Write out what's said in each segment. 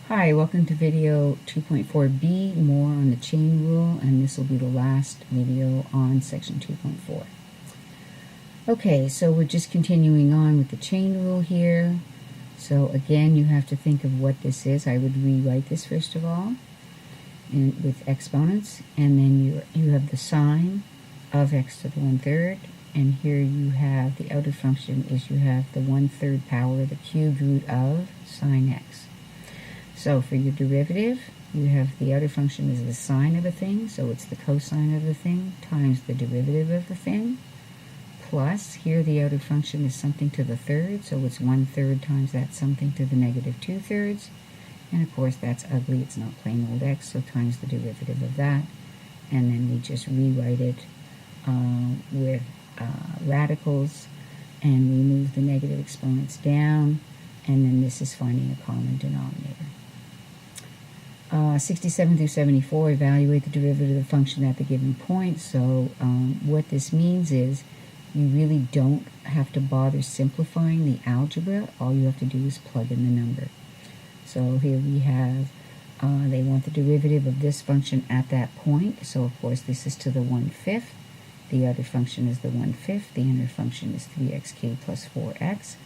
Hi, welcome to video 2.4b, more on the chain rule, and this will be the last video on section 2.4. Okay, so we're just continuing on with the chain rule here. So again, you have to think of what this is. I would rewrite this first of all and with exponents, and then you have the sign of x to the 1/3, and here you have the outer function is you have the 1/3 power, the cubed root of sine x. So for your derivative, you have the outer function is the sine of a thing, so it's the cosine of the thing, times the derivative of the thing, plus, here the outer function is something to the third, so it's 1/3 times that something to the negative 2/3, and of course that's ugly, it's not plain old x, so times the derivative of that, and then we just rewrite it with radicals, and we move the negative exponents down, and then this is finding a common denominator. 67 through 74, evaluate the derivative of the function at the given point. So what this means is you really don't have to bother simplifying the algebra. All you have to do is plug in the number. So here we have, they want the derivative of this function at that point. So of course this is to the 1/5. The other function is the 1/5. The inner function is 3x cubed plus 4x.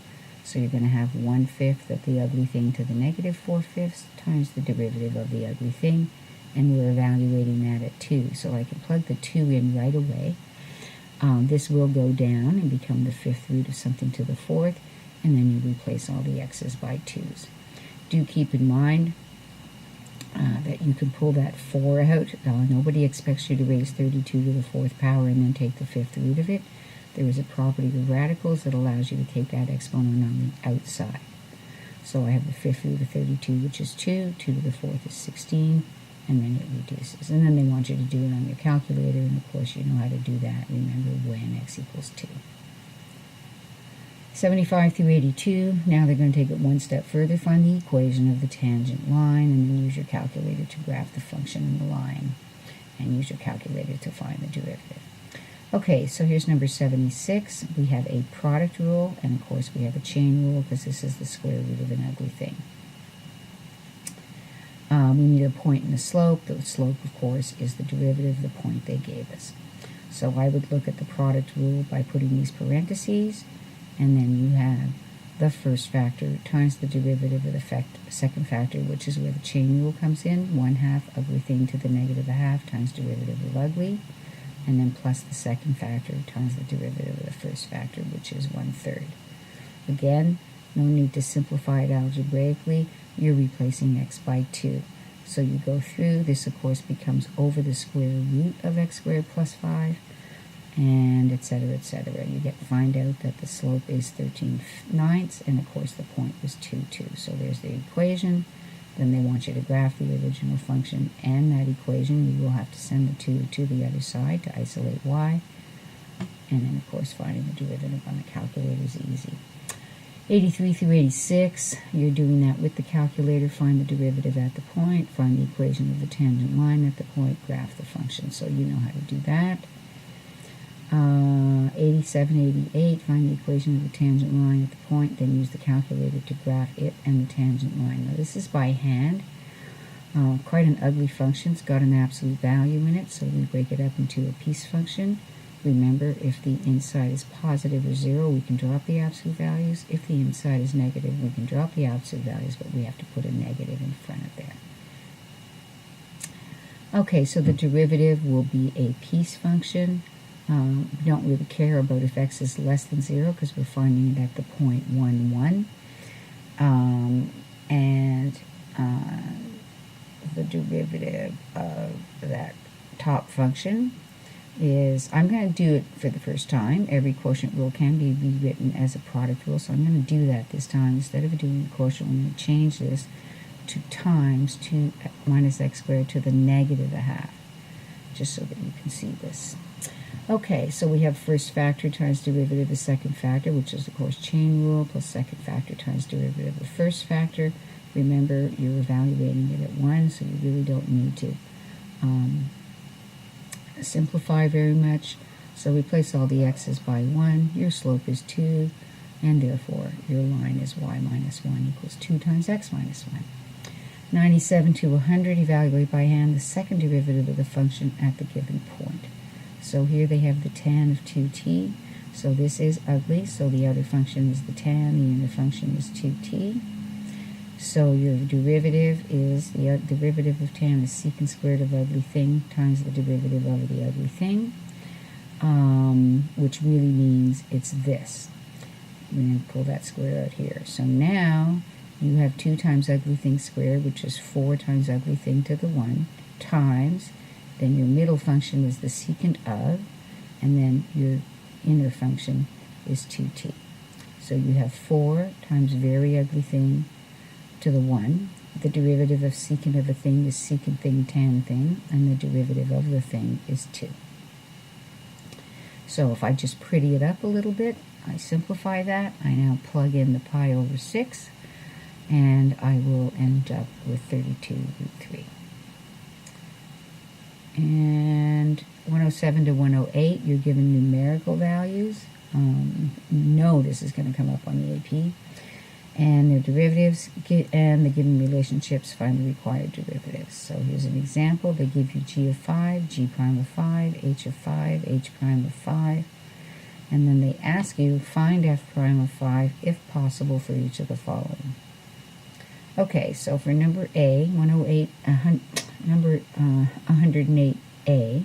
So you're going to have 1/5 of the ugly thing to the negative 4/5 times the derivative of the ugly thing, and we're evaluating that at 2. So I can plug the 2 in right away. This will go down and become the 5th root of something to the 4th, and then you replace all the x's by 2's. Do keep in mind that you can pull that 4 out. Nobody expects you to raise 32 to the 4th power and then take the 5th root of it. There is a property of radicals that allows you to take that exponent on the outside. So I have the 5th root of 32, which is 2. 2 to the 4th is 16, and then it reduces. And then they want you to do it on your calculator, and of course you know how to do that. Remember when x equals 2. 75 through 82, now they're going to take it one step further, find the equation of the tangent line, and then use your calculator to graph the function in the line, and use your calculator to find the derivative. Okay, so here's number 76. We have a product rule, and of course we have a chain rule because this is the square root of an ugly thing. We need a point and a slope. The slope, of course, is the derivative of the point they gave us. So I would look at the product rule by putting these parentheses, and then you have the first factor times the derivative of the second factor, which is where the chain rule comes in, 1/2 ugly thing to the negative 1/2 times derivative of ugly, and then plus the second factor times the derivative of the first factor, which is 1/3. Again, no need to simplify it algebraically. You're replacing x by 2. So you go through, this of course becomes over the square root of x squared plus 5, and etc., etc. You find out that the slope is 13/9, and of course the point was 2, 2. So there's the equation. Then they want you to graph the original function and that equation. You will have to send the 2 to the other side to isolate y. And then, of course, finding the derivative on the calculator is easy. 83 through 86, you're doing that with the calculator. Find the derivative at the point. Find the equation of the tangent line at the point. Graph the function. So you know how to do that. 87, 88, find the equation of the tangent line at the point, then use the calculator to graph it and the tangent line. Now this is by hand. Quite an ugly function. It's got an absolute value in it, so we break it up into a piece function. Remember, if the inside is positive or 0, we can drop the absolute values. If the inside is negative, we can drop the absolute values, but we have to put a negative in front of there. Okay, so the derivative will be a piece function. We don't really care about if x is less than 0 because we're finding it at the point 1, 1. And the derivative of that top function is, I'm going to do it for the first time. Every quotient rule can be rewritten as a product rule, so I'm going to do that this time. Instead of doing the quotient, I'm going to change this to times 2 minus x squared to the negative 1/2, just so that you can see this. Okay, so we have first factor times derivative of second factor, which is, of course, chain rule, plus second factor times derivative of first factor. Remember, you're evaluating it at 1, so you really don't need to simplify very much. So replace all the x's by 1. Your slope is 2, and therefore your line is y minus 1 equals 2 times x minus 1. 97 to 100, evaluate by hand the second derivative of the function at the given point. So here they have the tan of 2t. So this is ugly, so the outer function is the tan, the inner function is 2t. So your derivative is, the derivative of tan is secant squared of ugly thing times the derivative of the ugly thing, which really means it's this. We're going to pull that square out here. So now you have 2 times ugly thing squared, which is 4 times ugly thing to the 1, times, then your middle function is the secant of, and then your inner function is 2t. So you have 4 times very ugly thing to the 1. The derivative of secant of a thing is secant thing tan thing, and the derivative of the thing is 2. So if I just pretty it up a little bit, I simplify that, I now plug in the pi over 6, and I will end up with 32 root 3. And 107 to 108, you're given numerical values. You know this is going to come up on the AP. And their derivatives and the given relationships, find the required derivatives. So here's an example. They give you g of 5, g prime of 5, h of 5, h prime of 5. And then they ask you, find f prime of 5 if possible for each of the following. Okay, so for number A, 108, number 108A,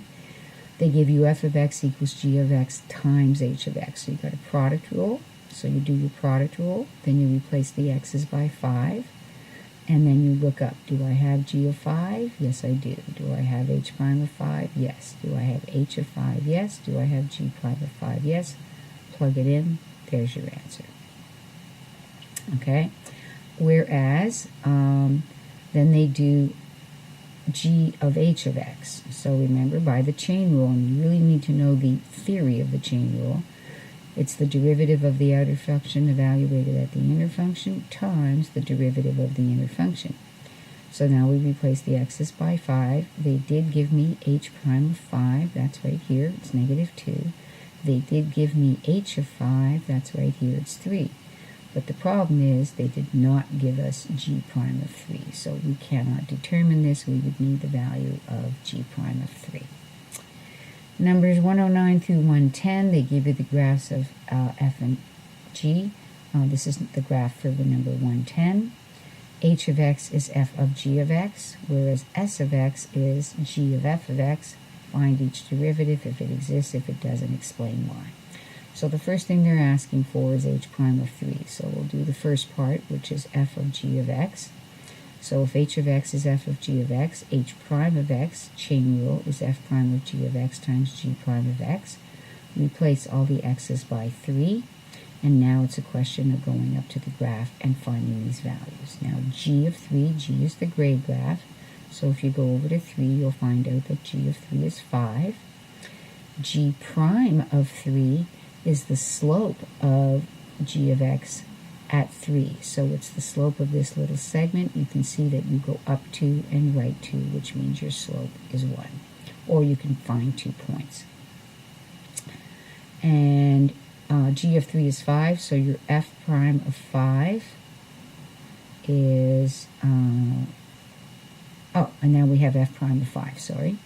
they give you f of x equals g of x times h of x. So you've got a product rule. So you do your product rule, then you replace the x's by 5, and then you look up, do I have g of 5? Yes, I do. Do I have h prime of 5? Yes. Do I have h of 5? Yes. Do I have g prime of 5? Yes. Plug it in. There's your answer. Okay? Whereas, then they do g of h of x. So remember, by the chain rule, and you really need to know the theory of the chain rule, it's the derivative of the outer function evaluated at the inner function times the derivative of the inner function. So now we replace the x's by 5. They did give me h prime of 5. That's right here. It's negative 2. They did give me h of 5. That's right here. It's 3. But the problem is they did not give us g prime of 3. So we cannot determine this. We would need the value of g prime of 3. Numbers 109 through 110, they give you the graphs of f and g. This is the graph for the number 110. H of x is f of g of x, whereas s of x is g of f of x. Find each derivative if it exists. If it doesn't, explain why. So the first thing they're asking for is h prime of 3. So we'll do the first part, which is f of g of x. So if h of x is f of g of x, h prime of x, chain rule, is f prime of g of x times g prime of x. Replace all the x's by 3, and now it's a question of going up to the graph and finding these values. Now g of 3, g is the grade graph, so if you go over to 3, you'll find out that g of 3 is 5. G prime of 3 is the slope of g of x at 3. So it's the slope of this little segment. You can see that you go up 2 and right 2, which means your slope is 1. Or you can find 2 points. And g of 3 is 5, so your f prime of 5 is, and now we have f prime of 5, sorry.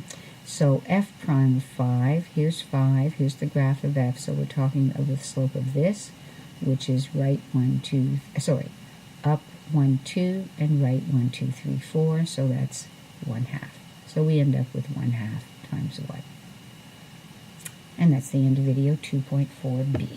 So f prime of 5, here's the graph of f, so we're talking of the slope of this, which is right 1, 2, up 1, 2, and right 1, 2, 3, 4, so that's 1/2. So we end up with 1/2 times 1. And that's the end of video 2.4b.